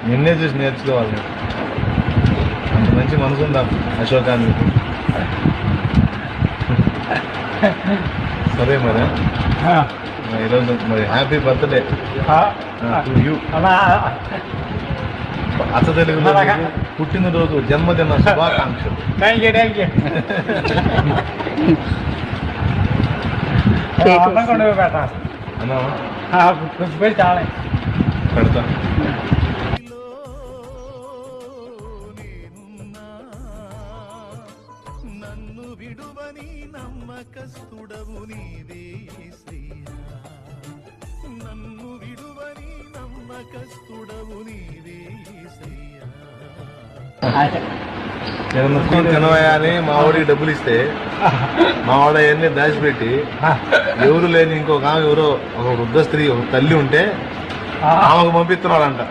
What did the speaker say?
నిన్నే చూసి నేర్చుకోవాలి. అంత మంచి మనసు ఉందా అశోకాన్ని. సరే మరి ఈరోజు మరి హ్యాపీ బర్త్డే టు యూ. అచ్చ తెలుగులో పుట్టినరోజు జన్మదిన శుభాకాంక్షలు. పెడతా. నన్ను విడువని నమ్మకస్తుడవు నీవే శ్రీరా, నన్ను విడువని నమ్మకస్తుడవు నీవే శ్రీరా. ఏదన్నా స్వీట్ తినవయా అని మా వాడికి డబ్బులు ఇస్తే మా వాడు అవన్నీ దాచిపెట్టి ఎవరు లేని ఇంకొక ఆమె ఎవరో ఒక వృద్ధ స్త్రీ ఒక తల్లి ఉంటే ఆమెకు పంపిస్తున్నాడంట.